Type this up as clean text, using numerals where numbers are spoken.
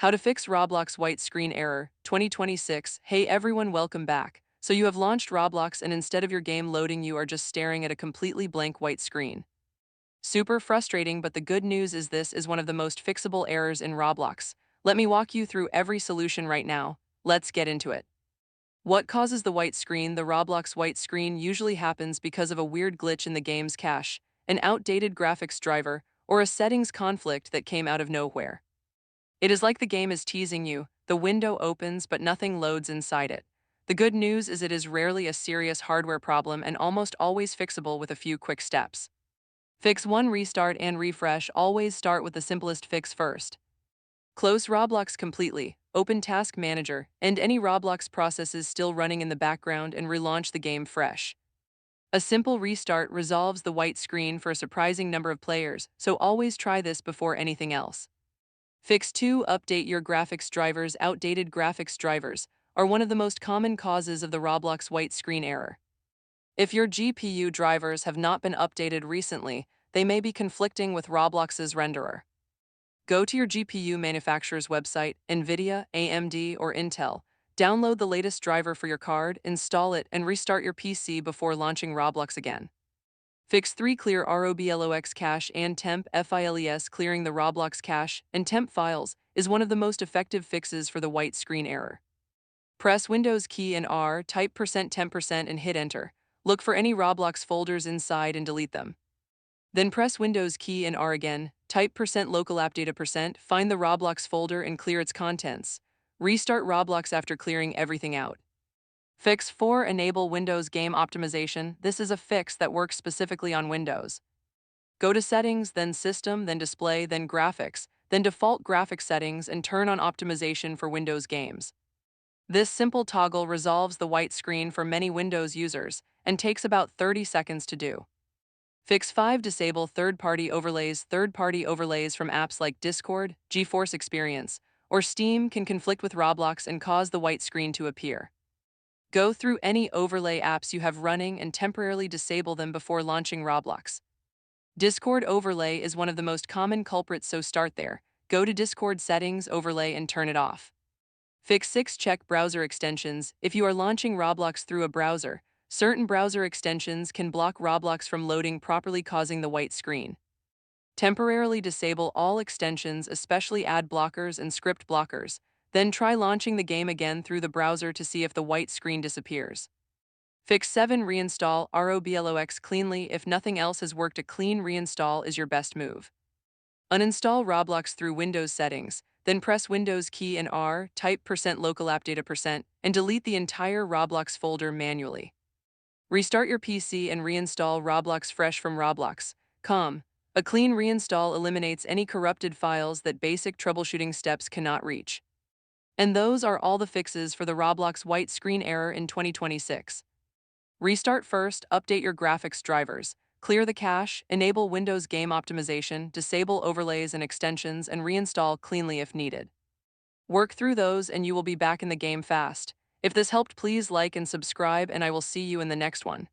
How to fix Roblox white screen error, 2026. Hey everyone, welcome back. So you have launched Roblox and instead of your game loading, you are just staring at a completely blank white screen. Super frustrating, but the good news is this is one of the most fixable errors in Roblox. Let me walk you through every solution right now. Let's get into it. What causes the white screen? The Roblox white screen usually happens because of a weird glitch in the game's cache, an outdated graphics driver, or a settings conflict that came out of nowhere. It is like the game is teasing you. The window opens, but nothing loads inside it. The good news is it is rarely a serious hardware problem and almost always fixable with a few quick steps. Fix 1. Restart and refresh. Always start with the simplest fix first. Close Roblox completely, open Task Manager, and any Roblox processes still running in the background and relaunch the game fresh. A simple restart resolves the white screen for a surprising number of players, so always try this before anything else. Fix 2. Update your graphics drivers. Outdated graphics drivers are one of the most common causes of the Roblox white screen error. If your GPU drivers have not been updated recently, they may be conflicting with Roblox's renderer. Go to your GPU manufacturer's website, NVIDIA, AMD, or Intel. Download the latest driver for your card, install it, and restart your PC before launching Roblox again. Fix 3. Clear Roblox cache and temp files. Clearing the Roblox cache and temp files is one of the most effective fixes for the white screen error. Press Windows key and R, type %temp% and hit enter. Look for any Roblox folders inside and delete them. Then press Windows key and R again, type %local app data%, find the Roblox folder and clear its contents. Restart Roblox after clearing everything out. Fix 4. Enable Windows Game Optimization. This is a fix that works specifically on Windows. Go to Settings, then System, then Display, then Graphics, then Default Graphics Settings, and turn on Optimization for Windows games. This simple toggle resolves the white screen for many Windows users and takes about 30 seconds to do. Fix 5. Disable third-party overlays. Third-party overlays from apps like Discord, GeForce Experience, or Steam can conflict with Roblox and cause the white screen to appear. Go through any overlay apps you have running and temporarily disable them before launching Roblox. Discord overlay is one of the most common culprits, so start there. Go to Discord settings, overlay, and turn it off. Fix 6. Check browser extensions. If you are launching Roblox through a browser, certain browser extensions can block Roblox from loading properly, causing the white screen. Temporarily disable all extensions, especially ad blockers and script blockers. Then try launching the game again through the browser to see if the white screen disappears. Fix 7. Reinstall Roblox cleanly. If nothing else has worked, a clean reinstall is your best move. Uninstall Roblox through Windows settings, then press Windows key and R, type %local app data%, and delete the entire Roblox folder manually. Restart your PC and reinstall Roblox fresh from Roblox.com. A clean reinstall eliminates any corrupted files that basic troubleshooting steps cannot reach. And those are all the fixes for the Roblox white screen error in 2026. Restart first, update your graphics drivers, clear the cache, enable Windows Game Optimization, disable overlays and extensions, and reinstall cleanly if needed. Work through those and you will be back in the game fast. If this helped, please like and subscribe, and I will see you in the next one.